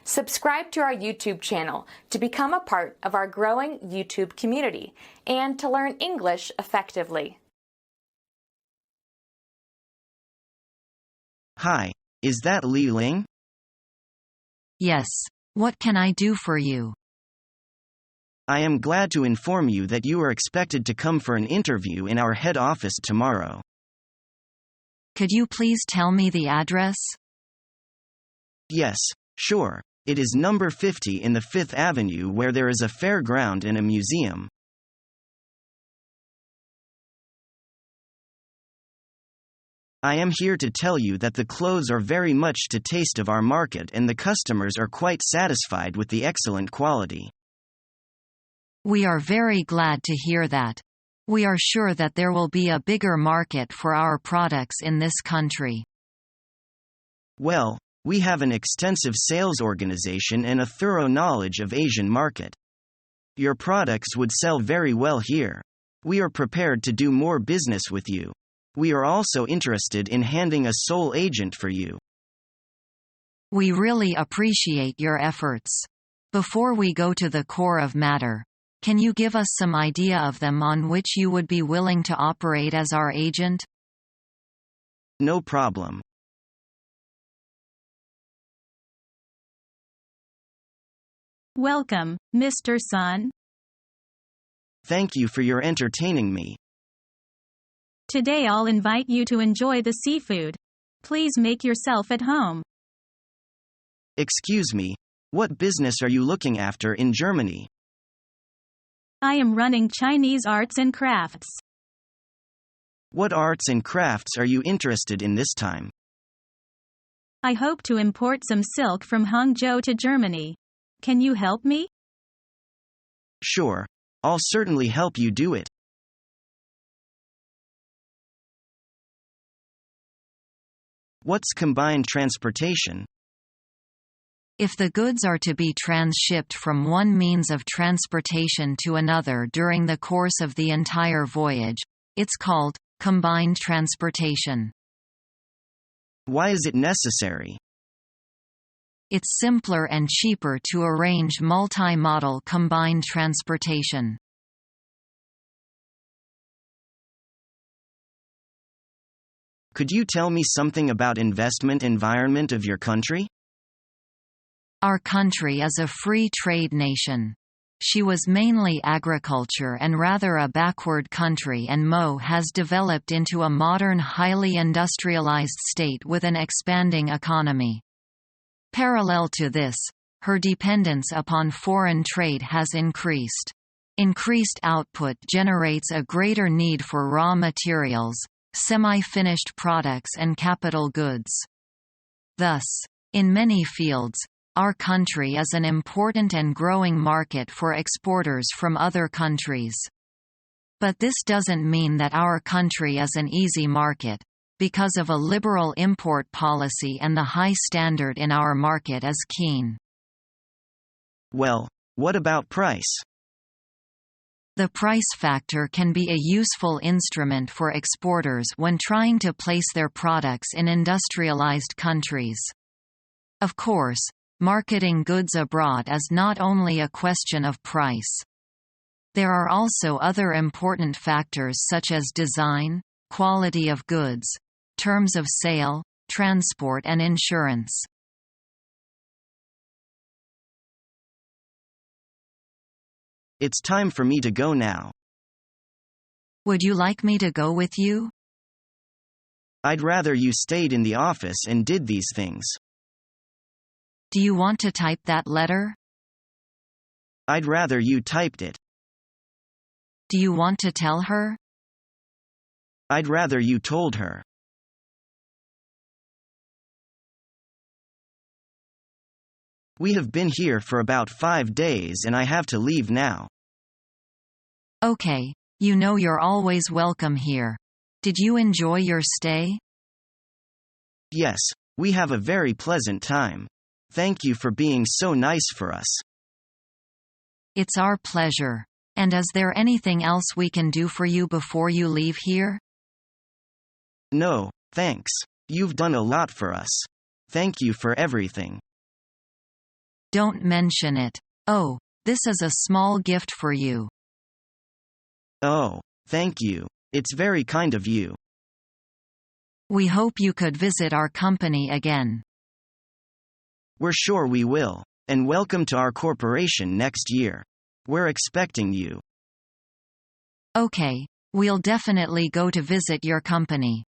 Subscribe to our YouTube channel to become a part of our growing YouTube community and to learn English effectively. Hi, is that Li Ling? Yes. What can I do for you? I am glad to inform you that you are expected to come for an interview in our head office tomorrow. Could you please tell me the address? Yes, sure. It is number 50 in the 5th Avenue where there is a fairground and a museum. I am here to tell you that the clothes are very much to taste of our market and the customers are quite satisfied with the excellent quality. We are very glad to hear that. We are sure that there will be a bigger market for our products in this country. Well, we have an extensive sales organization and a thorough knowledge of Asian market. Your products would sell very well here. We are prepared to do more business with you. We are also interested in handing a sole agent for you. We really appreciate your efforts. Before we go to the core of matter, can you give us some idea of them on which you would be willing to operate as our agent? No problem. Welcome, Mr. Sun. Thank you for your entertaining me. Today I'll invite you to enjoy the seafood. Please make yourself at home. Excuse me, what business are you looking after in Germany? I am running Chinese arts and crafts. What arts and crafts are you interested in this time? I hope to import some silk from Hangzhou to Germany. Can you help me? Sure, I'll certainly help you do it. What's combined transportation? If the goods are to be transshipped from one means of transportation to another during the course of the entire voyage, it's called combined transportation. Why is it necessary? It's simpler and cheaper to arrange multi-modal combined transportation. Could you tell me something about investment environment of your country? Our country is a free trade nation. She was mainly agriculture and rather a backward country, and Mo has developed into a modern highly industrialized state with an expanding economy. Parallel to this, her dependence upon foreign trade has increased. Increased output generates a greater need for raw materials, semi-finished products and capital goods. Thus, in many fields, our country is an important and growing market for exporters from other countries. But this doesn't mean that our country is an easy market, because of a liberal import policy and the high standard in our market is keen. Well, what about price? The price factor can be a useful instrument for exporters when trying to place their products in industrialized countries. Of course, marketing goods abroad is not only a question of price. There are also other important factors such as design, quality of goods, terms of sale, transport and insurance. It's time for me to go now. Would you like me to go with you? I'd rather you stayed in the office and did these things. Do you want to type that letter? I'd rather you typed it. Do you want to tell her? I'd rather you told her. We have been here for about 5 days and I have to leave now. Okay, you know you're always welcome here. Did you enjoy your stay? Yes, we have a very pleasant time. Thank you for being so nice for us. It's our pleasure. And is there anything else we can do for you before you leave here? No, thanks. You've done a lot for us. Thank you for everything. Don't mention it. Oh, this is a small gift for you. Oh, thank you. It's very kind of you. We hope you could visit our company again. We're sure we will. And welcome to our corporation next year. We're expecting you. Okay, we'll definitely go to visit your company.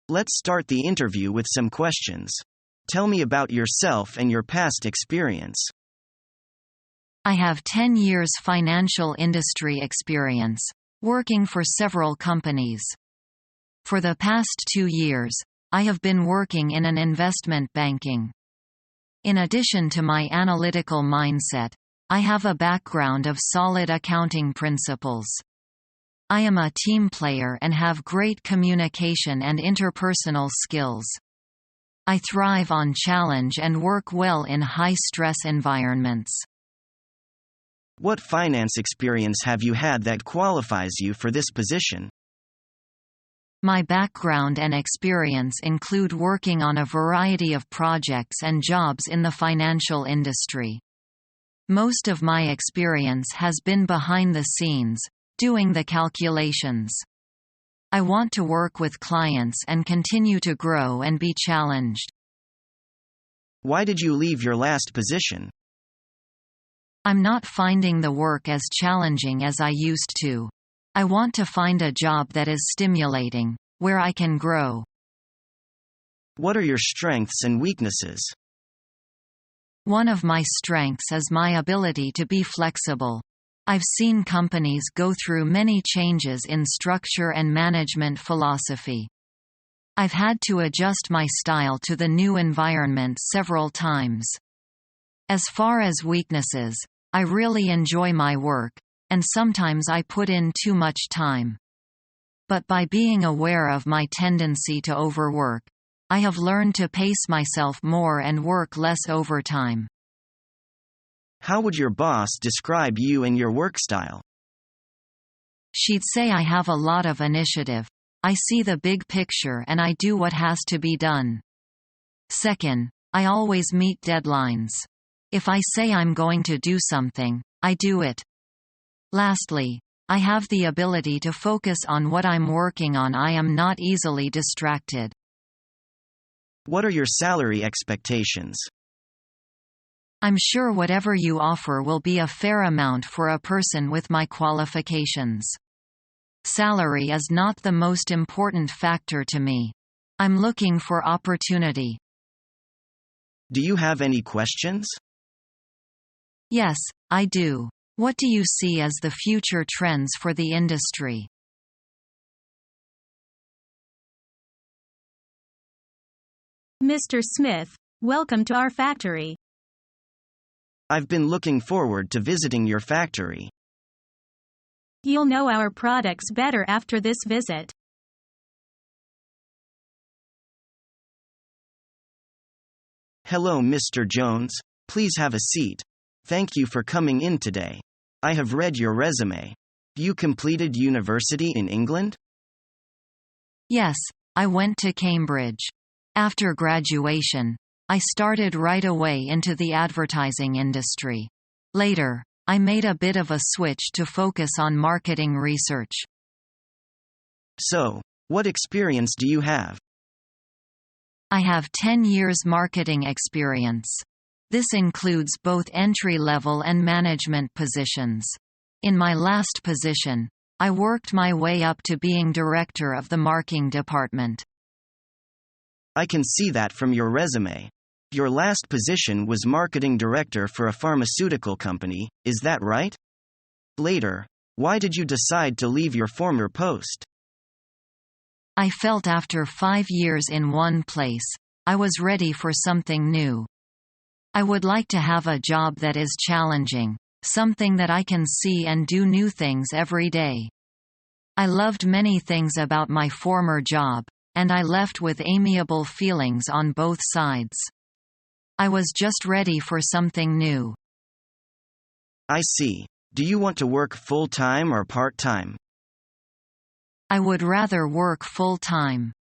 Let's start the interview with some questions. Tell me about yourself and your past experience. I have 10 years financial industry experience, working for several companies. For the past 2 years, I have been working in an investment banking. In addition to my analytical mindset, I have a background of solid accounting principles. I am a team player and have great communication and interpersonal skills. I thrive on challenge and work well in high-stress environments. What finance experience have you had that qualifies you for this position? My background and experience include working on a variety of projects and jobs in the financial industry. Most of my experience has been behind the scenes, doing the calculations. I want to work with clients and continue to grow and be challenged. Why did you leave your last position? I'm not finding the work as challenging as I used to. I want to find a job that is stimulating, where I can grow. What are your strengths and weaknesses? One of my strengths is my ability to be flexible. I've seen companies go through many changes in structure and management philosophy. I've had to adjust my style to the new environment several times. As far as weaknesses, I really enjoy my work, and sometimes I put in too much time. But by being aware of my tendency to overwork, I have learned to pace myself more and work less overtime. How would your boss describe you and your work style? She'd say I have a lot of initiative. I see the big picture and I do what has to be done. Second, I always meet deadlines. If I say I'm going to do something, I do it. Lastly, I have the ability to focus on what I'm working on. I am not easily distracted. What are your salary expectations? I'm sure whatever you offer will be a fair amount for a person with my qualifications. Salary is not the most important factor to me. I'm looking for opportunity. Do you have any questions? Yes, I do. What do you see as the future trends for the industry? Mr. Smith, welcome to our factory. I've been looking forward to visiting your factory. You'll know our products better after this visit. Hello, Mr. Jones. Please have a seat. Thank you for coming in today. I have read your resume. You completed university in England? Yes, I went to Cambridge. After graduation, I started right away into the advertising industry. Later, I made a bit of a switch to focus on marketing research. So, what experience do you have? I have 10 years marketing experience. This includes both entry-level and management positions. In my last position, I worked my way up to being director of the marketing department. I can see that from your resume. Your last position was marketing director for a pharmaceutical company, is that right? Later, why did you decide to leave your former post? I felt after 5 years in one place, I was ready for something new. I would like to have a job that is challenging, something that I can see and do new things every day. I loved many things about my former job, and I left with amiable feelings on both sides. I was just ready for something new. I see. Do you want to work full-time or part-time? I would rather work full-time.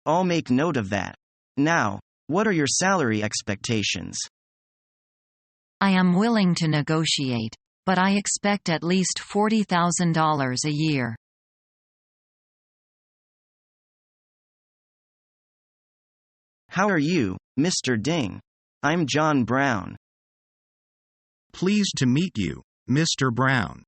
I'll make note of that. Now, what are your salary expectations? I am willing to negotiate, but I expect at least $40,000 a year. How are you, Mr. Ding? I'm John Brown. Pleased to meet you, Mr. Brown.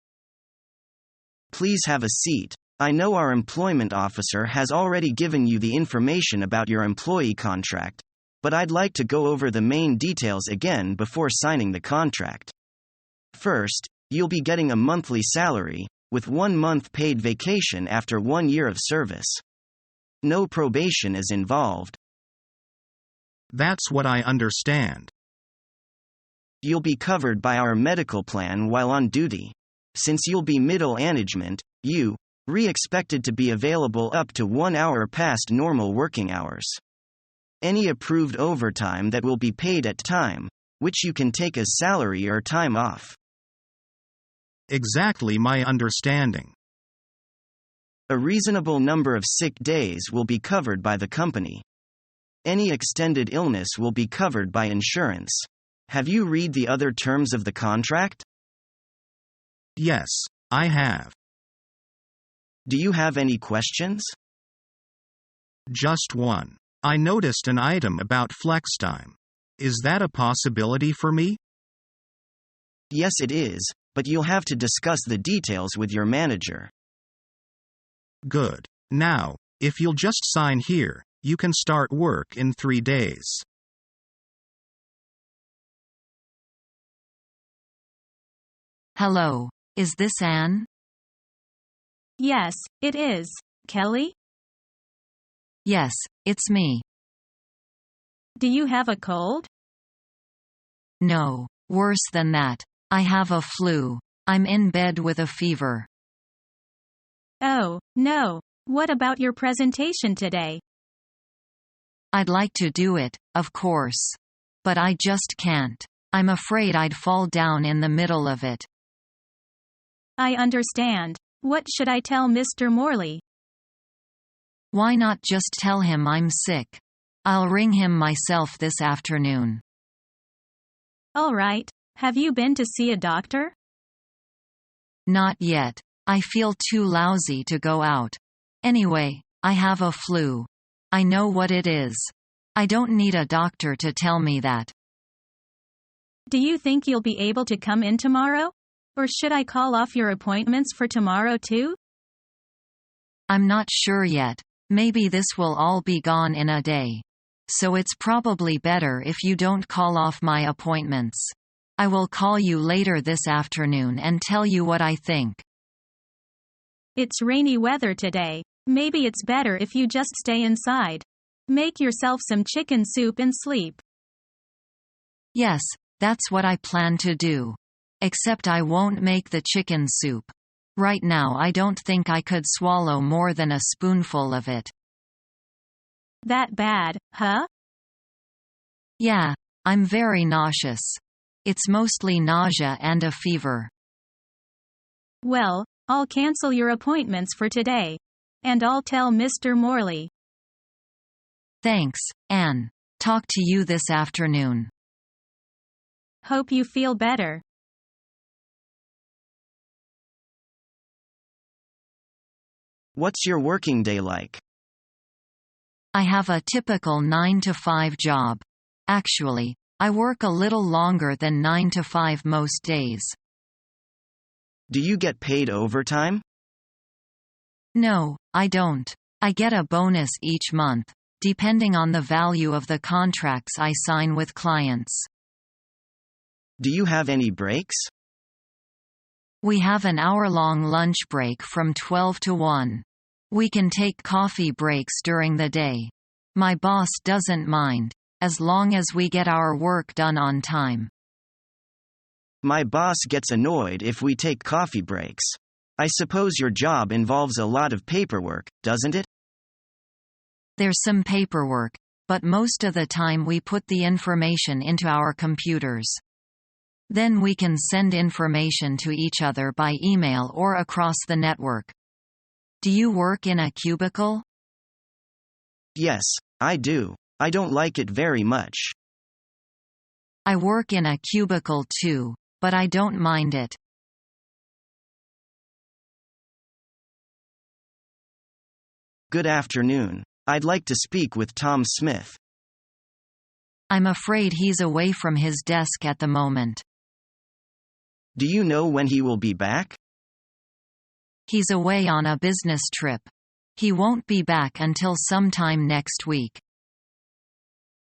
Please have a seat. I know our employment officer has already given you the information about your employee contract, but I'd like to go over the main details again before signing the contract. First, you'll be getting a monthly salary, with 1 month paid vacation after 1 year of service. No probation is involved. That's what I understand. You'll be covered by our medical plan while on duty. Since you'll be middle management, you're expected to be available up to 1 hour past normal working hours. Any approved overtime that will be paid at time, which you can take as salary or time off. Exactly my understanding. A reasonable number of sick days will be covered by the company. Any extended illness will be covered by insurance. Have you read the other terms of the contract? Yes, I have. Do you have any questions? Just one. I noticed an item about flex time. Is that a possibility for me? Yes, it is, but you'll have to discuss the details with your manager. Good. Now, if you'll just sign here, you can start work in 3 days. Hello, is this Anne? Yes, it is. Kelly? Yes, it's me. Do you have a cold? No, worse than that. I have a flu. I'm in bed with a fever. Oh, no. What about your presentation today? I'd like to do it, of course. But I just can't. I'm afraid I'd fall down in the middle of it. I understand. What should I tell Mr. Morley? Why not just tell him I'm sick? I'll ring him myself this afternoon. All right. Have you been to see a doctor? Not yet. I feel too lousy to go out. Anyway, I have a flu. I know what it is. I don't need a doctor to tell me that. Do you think you'll be able to come in tomorrow? Or should I call off your appointments for tomorrow too? I'm not sure yet. Maybe this will all be gone in a day. So it's probably better if you don't call off my appointments. I will call you later this afternoon and tell you what I think. It's rainy weather today. Maybe it's better if you just stay inside. Make yourself some chicken soup and sleep. Yes, that's what I plan to do. Except I won't make the chicken soup. Right now I don't think I could swallow more than a spoonful of it. That bad, huh? Yeah, I'm very nauseous. It's mostly nausea and a fever. Well, I'll cancel your appointments for today. And I'll tell Mr. Morley. Thanks, Anne. Talk to you this afternoon. Hope you feel better. What's your working day like? I have a typical 9-to-5 job. Actually, I work a little longer than 9 to 5 most days. Do you get paid overtime? No, I don't. I get a bonus each month, depending on the value of the contracts I sign with clients. Do you have any breaks? We have an hour-long lunch break from 12 to 1. We can take coffee breaks during the day. My boss doesn't mind, as long as we get our work done on time. My boss gets annoyed if we take coffee breaks. I suppose your job involves a lot of paperwork, doesn't it? There's some paperwork, but most of the time we put the information into our computers. Then we can send information to each other by email or across the network. Do you work in a cubicle? Yes, I do. I don't like it very much. I work in a cubicle too, but I don't mind it. Good afternoon. I'd like to speak with Tom Smith. I'm afraid he's away from his desk at the moment. Do you know when he will be back? He's away on a business trip. He won't be back until sometime next week.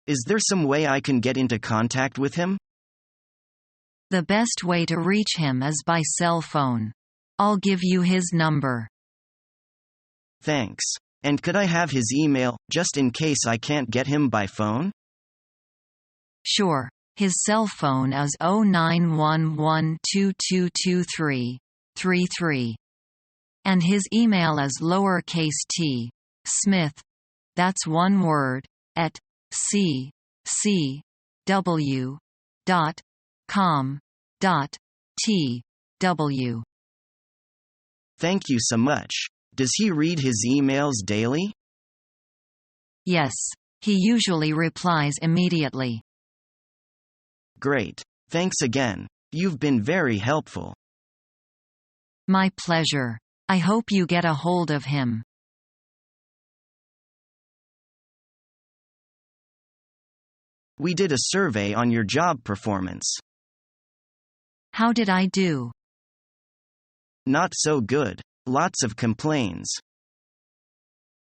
Is there some way I can get into contact with him? The best way to reach him is by cell phone. I'll give you his number. Thanks. And could I have his email, just in case I can't get him by phone? Sure. His cell phone is 0911222333. And his email is lowercase t, Smith, that's one word, at cw.com.tw. Thank you so much. Does he read his emails daily? Yes. He usually replies immediately. Great. Thanks again. You've been very helpful. My pleasure. I hope you get a hold of him. We did a survey on your job performance. How did I do? Not so good. Lots of complaints.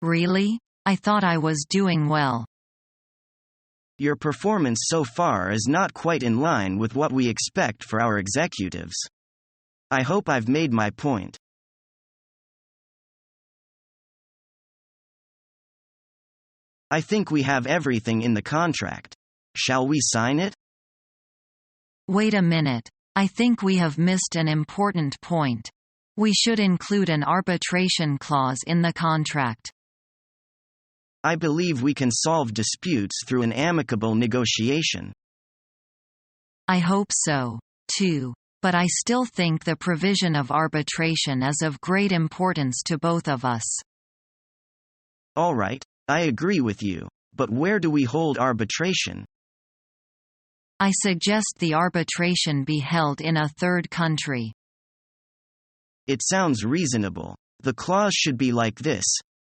Really? I thought I was doing well. Your performance so far is not quite in line with what we expect for our executives. I hope I've made my point. I think we have everything in the contract. Shall we sign it? Wait a minute. I think we have missed an important point. We should include an arbitration clause in the contract. I believe we can solve disputes through an amicable negotiation. I hope so, too. But I still think the provision of arbitration is of great importance to both of us. All right, I agree with you. But where do we hold arbitration? I suggest the arbitration be held in a third country. It sounds reasonable. The clause should be like this: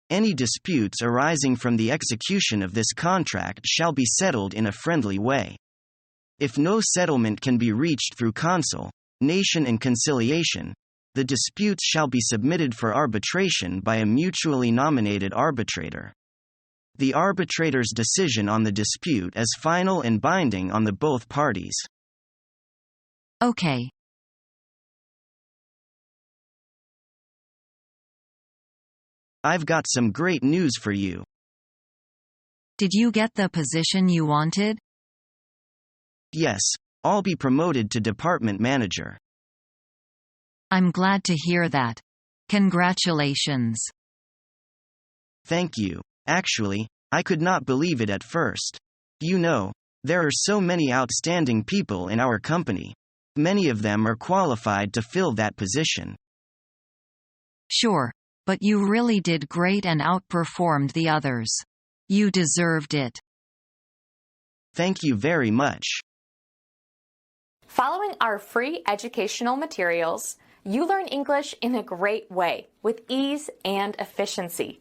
any disputes arising from the execution of this contract shall be settled in a friendly way. If no settlement can be reached through conciliation and conciliation, the disputes shall be submitted for arbitration by a mutually nominated arbitrator. The arbitrator's decision on the dispute is final and binding on the both parties. Okay. I've got some great news for you. Did you get the position you wanted? Yes, I'll be promoted to department manager. I'm glad to hear that. Congratulations. Thank you. Actually, I could not believe it at first. You know, there are so many outstanding people in our company. Many of them are qualified to fill that position. Sure, but you really did great and outperformed the others. You deserved it. Thank you very much. Following our free educational materials, you learn English in a great way with ease and efficiency.